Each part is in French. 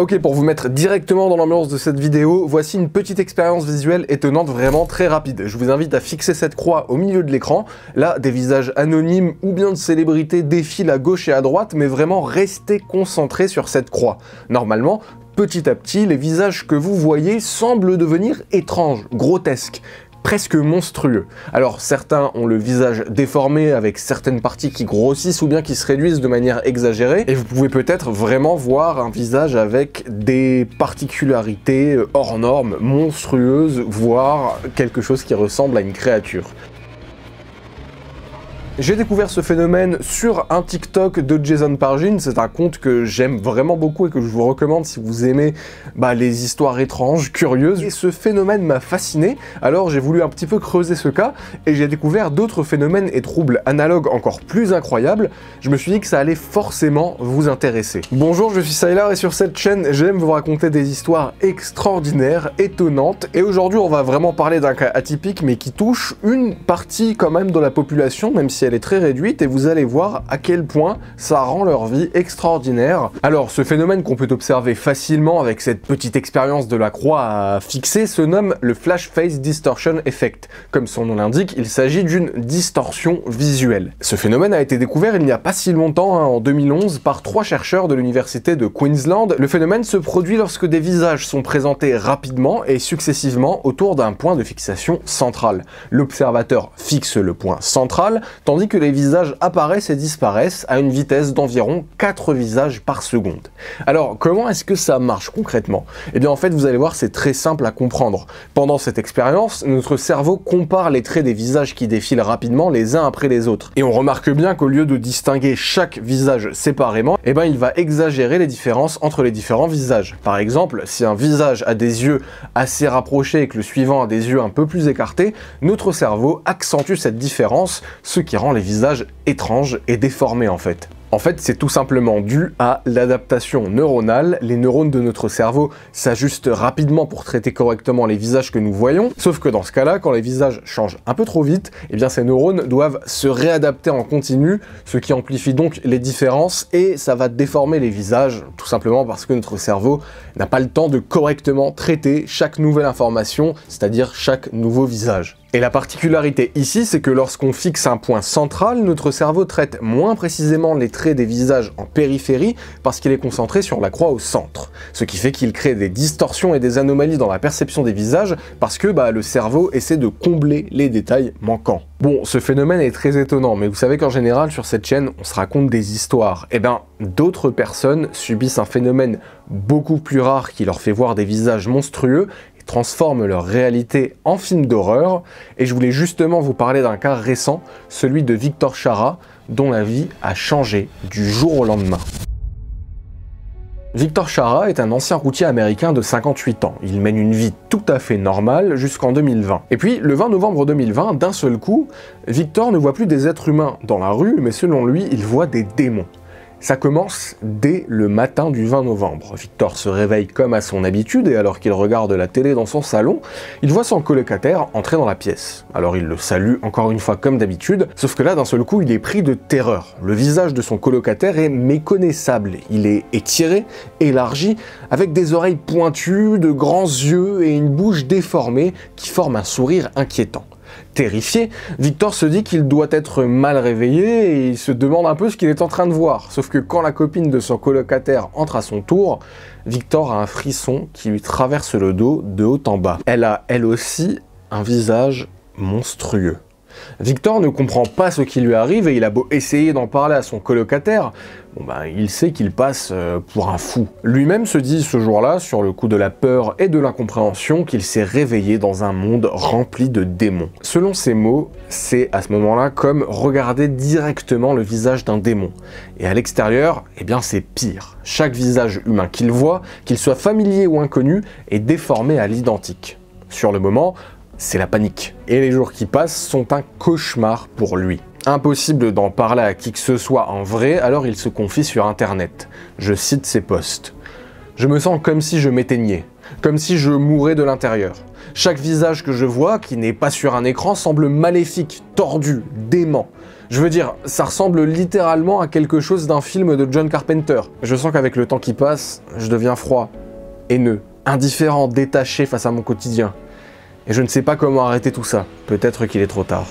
Ok, pour vous mettre directement dans l'ambiance de cette vidéo, voici une petite expérience visuelle étonnante, vraiment très rapide. Je vous invite à fixer cette croix au milieu de l'écran. Là, des visages anonymes ou bien de célébrités défilent à gauche et à droite, mais vraiment restez concentrés sur cette croix. Normalement, petit à petit, les visages que vous voyez semblent devenir étranges, grotesques, presque monstrueux. Alors certains ont le visage déformé avec certaines parties qui grossissent ou bien qui se réduisent de manière exagérée, et vous pouvez peut-être vraiment voir un visage avec des particularités hors normes, monstrueuses, voire quelque chose qui ressemble à une créature. J'ai découvert ce phénomène sur un TikTok de Jason Pargin, c'est un compte que j'aime vraiment beaucoup et que je vous recommande si vous aimez les histoires étranges, curieuses. Et ce phénomène m'a fasciné, alors j'ai voulu un petit peu creuser ce cas, et j'ai découvert d'autres phénomènes et troubles analogues encore plus incroyables. Je me suis dit que ça allait forcément vous intéresser. Bonjour, je suis Sylar et sur cette chaîne, j'aime vous raconter des histoires extraordinaires, étonnantes, et aujourd'hui on va vraiment parler d'un cas atypique mais qui touche une partie quand même de la population, même si elle est très réduite, et vous allez voir à quel point ça rend leur vie extraordinaire. Alors ce phénomène qu'on peut observer facilement avec cette petite expérience de la croix à fixer se nomme le Flash Face Distortion Effect. Comme son nom l'indique, il s'agit d'une distorsion visuelle. Ce phénomène a été découvert il n'y a pas si longtemps, en 2011, par 3 chercheurs de l'université de Queensland. Le phénomène se produit lorsque des visages sont présentés rapidement et successivement autour d'un point de fixation central. L'observateur fixe le point central, tandis que les visages apparaissent et disparaissent à une vitesse d'environ 4 visages par seconde. Alors, comment est-ce que ça marche concrètement? Eh bien, en fait, vous allez voir, c'est très simple à comprendre. Pendant cette expérience, notre cerveau compare les traits des visages qui défilent rapidement les uns après les autres. Et on remarque bien qu'au lieu de distinguer chaque visage séparément, eh ben, il va exagérer les différences entre les différents visages. Par exemple, si un visage a des yeux assez rapprochés et que le suivant a des yeux un peu plus écartés, notre cerveau accentue cette différence, ce qui rend les visages étranges et déformés en fait. En fait, c'est tout simplement dû à l'adaptation neuronale. Les neurones de notre cerveau s'ajustent rapidement pour traiter correctement les visages que nous voyons, sauf que dans ce cas-là, quand les visages changent un peu trop vite, eh bien ces neurones doivent se réadapter en continu, ce qui amplifie donc les différences et ça va déformer les visages, tout simplement parce que notre cerveau n'a pas le temps de correctement traiter chaque nouvelle information, c'est-à-dire chaque nouveau visage. Et la particularité ici, c'est que lorsqu'on fixe un point central, notre cerveau traite moins précisément les traits des visages en périphérie parce qu'il est concentré sur la croix au centre. Ce qui fait qu'il crée des distorsions et des anomalies dans la perception des visages parce que le cerveau essaie de combler les détails manquants. Bon, ce phénomène est très étonnant, mais vous savez qu'en général, sur cette chaîne, on se raconte des histoires. Eh bien, d'autres personnes subissent un phénomène beaucoup plus rare qui leur fait voir des visages monstrueux, transforment leur réalité en film d'horreur, et je voulais justement vous parler d'un cas récent, celui de Victor Chara, dont la vie a changé du jour au lendemain. Victor Chara est un ancien routier américain de 58 ans. Il mène une vie tout à fait normale jusqu'en 2020. Et puis, le 20 novembre 2020, d'un seul coup, Victor ne voit plus des êtres humains dans la rue, mais selon lui, il voit des démons. Ça commence dès le matin du 20 novembre. Victor se réveille comme à son habitude et alors qu'il regarde la télé dans son salon, il voit son colocataire entrer dans la pièce. Alors il le salue encore une fois comme d'habitude, sauf que là d'un seul coup il est pris de terreur. Le visage de son colocataire est méconnaissable. Il est étiré, élargi, avec des oreilles pointues, de grands yeux et une bouche déformée qui forme un sourire inquiétant. Terrifié, Victor se dit qu'il doit être mal réveillé et il se demande un peu ce qu'il est en train de voir. Sauf que quand la copine de son colocataire entre à son tour, Victor a un frisson qui lui traverse le dos de haut en bas. Elle a, elle aussi, un visage monstrueux. Victor ne comprend pas ce qui lui arrive et il a beau essayer d'en parler à son colocataire, il sait qu'il passe pour un fou. Lui-même se dit ce jour-là, sur le coup de la peur et de l'incompréhension, qu'il s'est réveillé dans un monde rempli de démons. Selon ses mots, c'est à ce moment-là comme regarder directement le visage d'un démon. Et à l'extérieur, eh bien c'est pire. Chaque visage humain qu'il voit, qu'il soit familier ou inconnu, est déformé à l'identique. Sur le moment, c'est la panique. Et les jours qui passent sont un cauchemar pour lui. Impossible d'en parler à qui que ce soit en vrai, alors il se confie sur internet. Je cite ses posts. « Je me sens comme si je m'éteignais, comme si je mourais de l'intérieur. Chaque visage que je vois, qui n'est pas sur un écran, semble maléfique, tordu, dément. Je veux dire, ça ressemble littéralement à quelque chose d'un film de John Carpenter. Je sens qu'avec le temps qui passe, je deviens froid, haineux, indifférent, détaché face à mon quotidien. Et je ne sais pas comment arrêter tout ça. Peut-être qu'il est trop tard.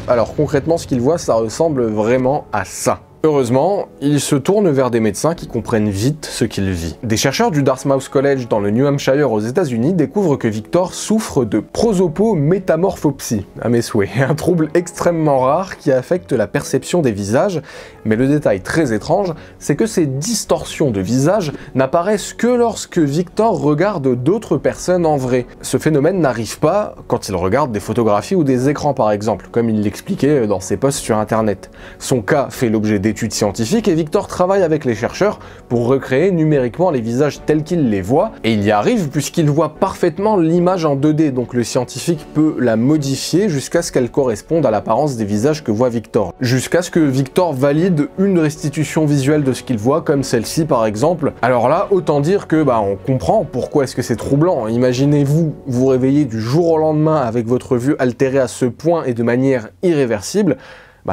Alors concrètement, ce qu'il voit, ça ressemble vraiment à ça. Heureusement, il se tourne vers des médecins qui comprennent vite ce qu'il vit. Des chercheurs du Dartmouth College dans le New Hampshire aux États-Unis découvrent que Victor souffre de prosopométamorphopsie, à mes souhaits, un trouble extrêmement rare qui affecte la perception des visages, mais le détail très étrange, c'est que ces distorsions de visage n'apparaissent que lorsque Victor regarde d'autres personnes en vrai. Ce phénomène n'arrive pas quand il regarde des photographies ou des écrans par exemple, comme il l'expliquait dans ses posts sur internet. Son cas fait l'objet d'études scientifiques et Victor travaille avec les chercheurs pour recréer numériquement les visages tels qu'il les voit, et il y arrive puisqu'il voit parfaitement l'image en 2D, donc le scientifique peut la modifier jusqu'à ce qu'elle corresponde à l'apparence des visages que voit Victor. Jusqu'à ce que Victor valide une restitution visuelle de ce qu'il voit, comme celle-ci par exemple. Alors là, autant dire que on comprend pourquoi est-ce que c'est troublant. Imaginez-vous vous réveiller du jour au lendemain avec votre vue altérée à ce point et de manière irréversible.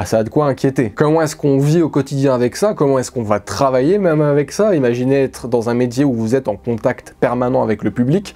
Ça a de quoi inquiéter. Comment est-ce qu'on vit au quotidien avec ça? Comment est-ce qu'on va travailler même avec ça? Imaginez être dans un métier où vous êtes en contact permanent avec le public.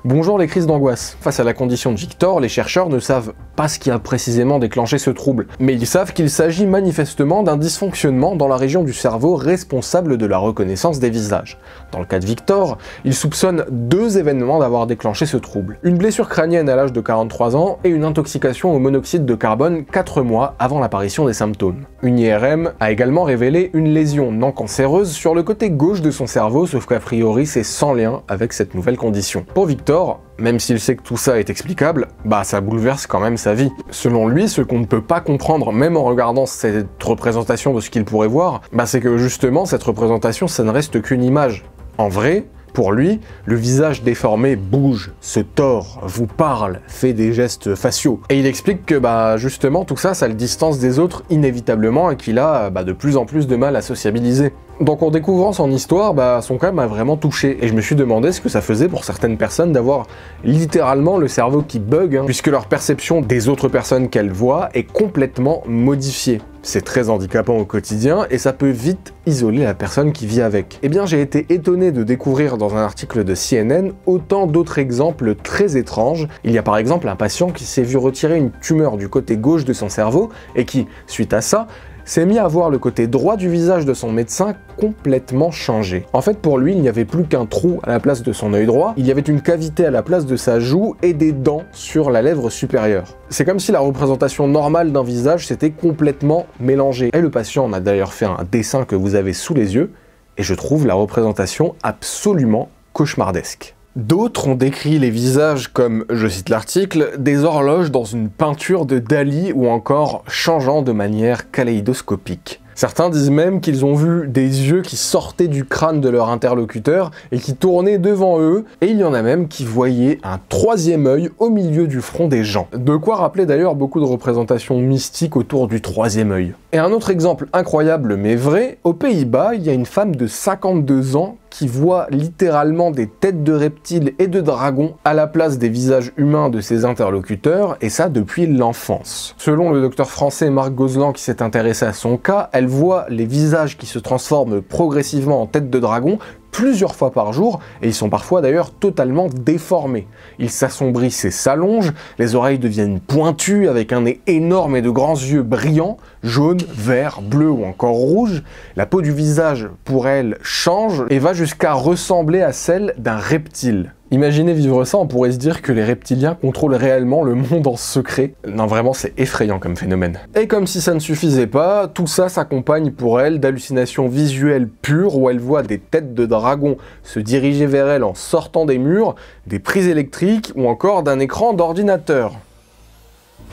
Bonjour les crises d'angoisse. Face à la condition de Victor, les chercheurs ne savent pas ce qui a précisément déclenché ce trouble, mais ils savent qu'il s'agit manifestement d'un dysfonctionnement dans la région du cerveau responsable de la reconnaissance des visages. Dans le cas de Victor, ils soupçonnent 2 événements d'avoir déclenché ce trouble. Une blessure crânienne à l'âge de 43 ans et une intoxication au monoxyde de carbone 4 mois avant l'apparition des symptômes. Une IRM a également révélé une lésion non cancéreuse sur le côté gauche de son cerveau, sauf qu'a priori c'est sans lien avec cette nouvelle condition. Pour Victor, même s'il sait que tout ça est explicable, ça bouleverse quand même sa vie. Selon lui, ce qu'on ne peut pas comprendre, même en regardant cette représentation de ce qu'il pourrait voir, c'est que justement, cette représentation, ça ne reste qu'une image. En vrai, pour lui, le visage déformé bouge, se tord, vous parle, fait des gestes faciaux. Et il explique que justement tout ça, ça le distance des autres inévitablement et qu'il a de plus en plus de mal à sociabiliser. Donc en découvrant son histoire, son cas m'a vraiment touché et je me suis demandé ce que ça faisait pour certaines personnes d'avoir littéralement le cerveau qui bug, puisque leur perception des autres personnes qu'elles voient est complètement modifiée. C'est très handicapant au quotidien et ça peut vite isoler la personne qui vit avec. Eh bien j'ai été étonné de découvrir dans un article de CNN autant d'autres exemples très étranges. Il y a par exemple un patient qui s'est vu retirer une tumeur du côté gauche de son cerveau et qui, suite à ça, s'est mis à voir le côté droit du visage de son médecin complètement changé. En fait, pour lui, il n'y avait plus qu'un trou à la place de son œil droit, il y avait une cavité à la place de sa joue et des dents sur la lèvre supérieure. C'est comme si la représentation normale d'un visage s'était complètement mélangée. Et le patient en a d'ailleurs fait un dessin que vous avez sous les yeux, et je trouve la représentation absolument cauchemardesque. D'autres ont décrit les visages comme, je cite l'article, des horloges dans une peinture de Dali ou encore changeant de manière kaléidoscopique. Certains disent même qu'ils ont vu des yeux qui sortaient du crâne de leur interlocuteur et qui tournaient devant eux, et il y en a même qui voyaient un 3e œil au milieu du front des gens. De quoi rappeler d'ailleurs beaucoup de représentations mystiques autour du 3e œil. Et un autre exemple incroyable mais vrai, aux Pays-Bas, il y a une femme de 52 ans qui voit littéralement des têtes de reptiles et de dragons à la place des visages humains de ses interlocuteurs, et ça depuis l'enfance. Selon le docteur français Marc Gozlan qui s'est intéressé à son cas, elle voit les visages qui se transforment progressivement en têtes de dragon plusieurs fois par jour, et ils sont parfois d'ailleurs totalement déformés. Ils s'assombrissent et s'allongent, les oreilles deviennent pointues avec un nez énorme et de grands yeux brillants, jaunes, verts, bleus ou encore rouges. La peau du visage, pour elle, change et va jusqu'à ressembler à celle d'un reptile. Imaginez vivre ça, on pourrait se dire que les reptiliens contrôlent réellement le monde en secret. Non, vraiment, c'est effrayant comme phénomène. Et comme si ça ne suffisait pas, tout ça s'accompagne pour elle d'hallucinations visuelles pures où elle voit des têtes de dragons se diriger vers elle en sortant des murs, des prises électriques ou encore d'un écran d'ordinateur.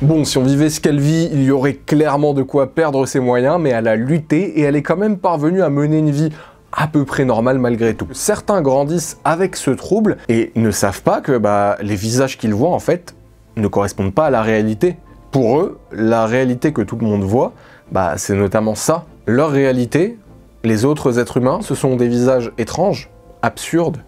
Bon, si on vivait ce qu'elle vit, il y aurait clairement de quoi perdre ses moyens, mais elle a lutté et elle est quand même parvenue à mener une vie à peu près normal malgré tout. Certains grandissent avec ce trouble et ne savent pas que les visages qu'ils voient en fait ne correspondent pas à la réalité. Pour eux, la réalité que tout le monde voit, c'est notamment ça. Leur réalité, les autres êtres humains, ce sont des visages étranges, absurdes,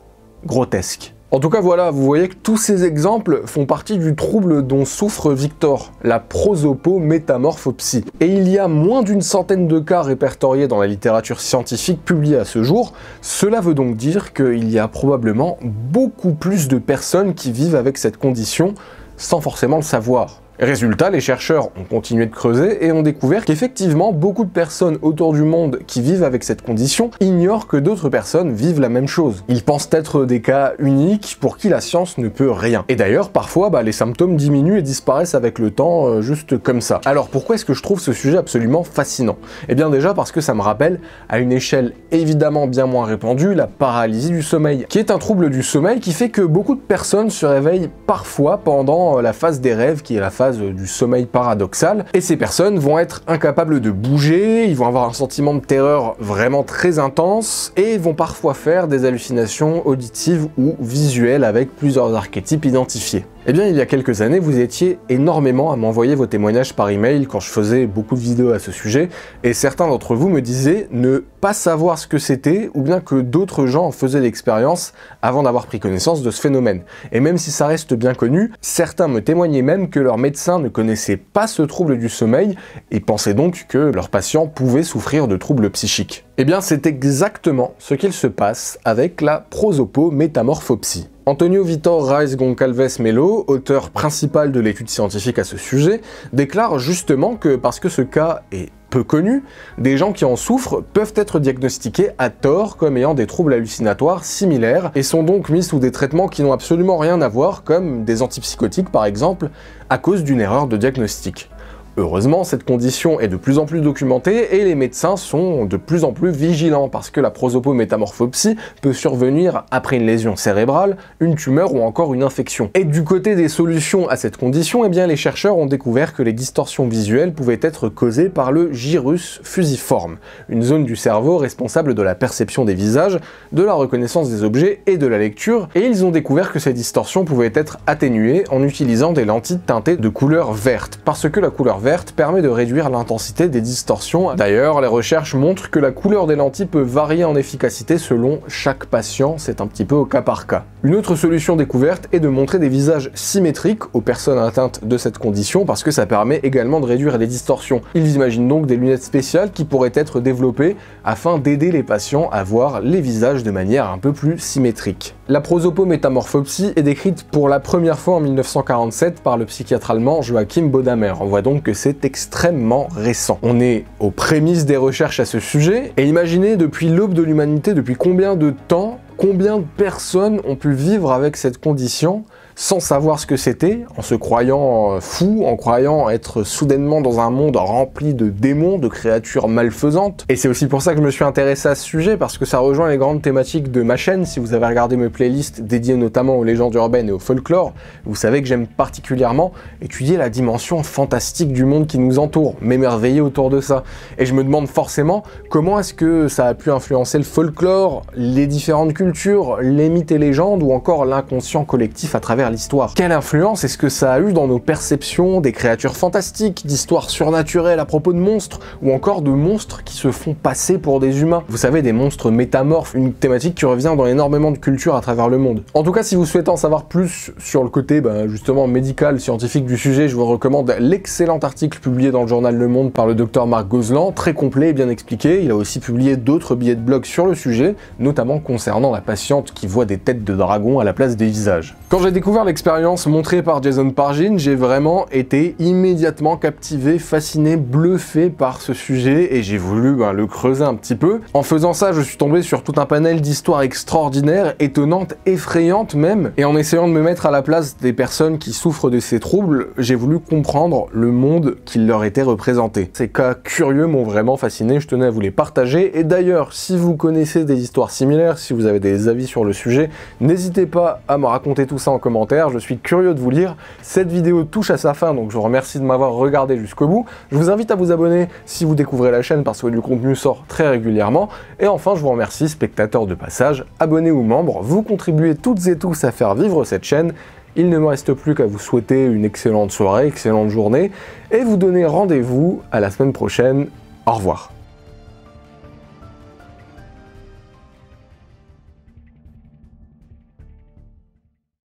grotesques. En tout cas voilà, vous voyez que tous ces exemples font partie du trouble dont souffre Victor, la prosopométamorphopsie. Et il y a moins d'une centaine de cas répertoriés dans la littérature scientifique publiée à ce jour. Cela veut donc dire qu'il y a probablement beaucoup plus de personnes qui vivent avec cette condition sans forcément le savoir. Résultat, les chercheurs ont continué de creuser et ont découvert qu'effectivement, beaucoup de personnes autour du monde qui vivent avec cette condition ignorent que d'autres personnes vivent la même chose. Ils pensent être des cas uniques pour qui la science ne peut rien. Et d'ailleurs, parfois, les symptômes diminuent et disparaissent avec le temps, juste comme ça. Alors pourquoi est-ce que je trouve ce sujet absolument fascinant? Eh bien déjà parce que ça me rappelle, à une échelle évidemment bien moins répandue, la paralysie du sommeil, qui est un trouble du sommeil qui fait que beaucoup de personnes se réveillent parfois pendant la phase des rêves, qui est la phase du sommeil paradoxal, et ces personnes vont être incapables de bouger, ils vont avoir un sentiment de terreur vraiment très intense, et vont parfois faire des hallucinations auditives ou visuelles avec plusieurs archétypes identifiés. Eh bien, il y a quelques années, vous étiez énormément à m'envoyer vos témoignages par email quand je faisais beaucoup de vidéos à ce sujet, et certains d'entre vous me disaient ne pas savoir ce que c'était, ou bien que d'autres gens en faisaient l'expérience avant d'avoir pris connaissance de ce phénomène. Et même si ça reste bien connu, certains me témoignaient même que leur médecin ne connaissait pas ce trouble du sommeil, et pensaient donc que leurs patients pouvaient souffrir de troubles psychiques. Eh bien, c'est exactement ce qu'il se passe avec la prosopométamorphopsie. Antonio Vitor Reis Goncalves Melo, auteur principal de l'étude scientifique à ce sujet, déclare justement que parce que ce cas est peu connu, des gens qui en souffrent peuvent être diagnostiqués à tort comme ayant des troubles hallucinatoires similaires et sont donc mis sous des traitements qui n'ont absolument rien à voir, comme des antipsychotiques par exemple, à cause d'une erreur de diagnostic. Heureusement, cette condition est de plus en plus documentée et les médecins sont de plus en plus vigilants parce que la prosopométamorphopsie peut survenir après une lésion cérébrale, une tumeur ou encore une infection. Et du côté des solutions à cette condition, eh bien les chercheurs ont découvert que les distorsions visuelles pouvaient être causées par le gyrus fusiforme, une zone du cerveau responsable de la perception des visages, de la reconnaissance des objets et de la lecture, et ils ont découvert que ces distorsions pouvaient être atténuées en utilisant des lentilles teintées de couleur verte, parce que la couleur verte permet de réduire l'intensité des distorsions. D'ailleurs, les recherches montrent que la couleur des lentilles peut varier en efficacité selon chaque patient, c'est un petit peu au cas par cas. Une autre solution découverte est de montrer des visages symétriques aux personnes atteintes de cette condition parce que ça permet également de réduire les distorsions. Ils imaginent donc des lunettes spéciales qui pourraient être développées afin d'aider les patients à voir les visages de manière un peu plus symétrique. La prosopométamorphopsie est décrite pour la première fois en 1947 par le psychiatre allemand Joachim Bodamer. On voit donc que c'est extrêmement récent. On est aux prémices des recherches à ce sujet, et imaginez depuis l'aube de l'humanité, depuis combien de temps, combien de personnes ont pu vivre avec cette condition sans savoir ce que c'était, en se croyant fou, en croyant être soudainement dans un monde rempli de démons, de créatures malfaisantes. Et c'est aussi pour ça que je me suis intéressé à ce sujet, parce que ça rejoint les grandes thématiques de ma chaîne. Si vous avez regardé mes playlists dédiées notamment aux légendes urbaines et au folklore, vous savez que j'aime particulièrement étudier la dimension fantastique du monde qui nous entoure, m'émerveiller autour de ça. Et je me demande forcément comment est-ce que ça a pu influencer le folklore, les différentes cultures, les mythes et légendes, ou encore l'inconscient collectif à travers l'histoire. Quelle influence est-ce que ça a eu dans nos perceptions des créatures fantastiques, d'histoires surnaturelles à propos de monstres, ou encore de monstres qui se font passer pour des humains? Vous savez, des monstres métamorphes, une thématique qui revient dans énormément de cultures à travers le monde. En tout cas, si vous souhaitez en savoir plus sur le côté justement médical, scientifique du sujet, je vous recommande l'excellent article publié dans le journal Le Monde par le docteur Marc Gozlan, très complet et bien expliqué. Il a aussi publié d'autres billets de blog sur le sujet, notamment concernant la patiente qui voit des têtes de dragons à la place des visages. Quand j'ai découvert l'expérience montrée par Jason Pargin, j'ai vraiment été immédiatement captivé, fasciné, bluffé par ce sujet et j'ai voulu le creuser un petit peu. En faisant ça, je suis tombé sur tout un panel d'histoires extraordinaires, étonnantes, effrayantes même, et en essayant de me mettre à la place des personnes qui souffrent de ces troubles, j'ai voulu comprendre le monde qui leur était représenté. Ces cas curieux m'ont vraiment fasciné, je tenais à vous les partager, et d'ailleurs, si vous connaissez des histoires similaires, si vous avez des avis sur le sujet, n'hésitez pas à me raconter tout ça en commentaire, je suis curieux de vous lire. Cette vidéo touche à sa fin, donc je vous remercie de m'avoir regardé jusqu'au bout. Je vous invite à vous abonner si vous découvrez la chaîne parce que du contenu sort très régulièrement. Et enfin, je vous remercie, spectateurs de passage, abonnés ou membres, vous contribuez toutes et tous à faire vivre cette chaîne. Il ne me reste plus qu'à vous souhaiter une excellente soirée, excellente journée, et vous donner rendez-vous à la semaine prochaine. Au revoir.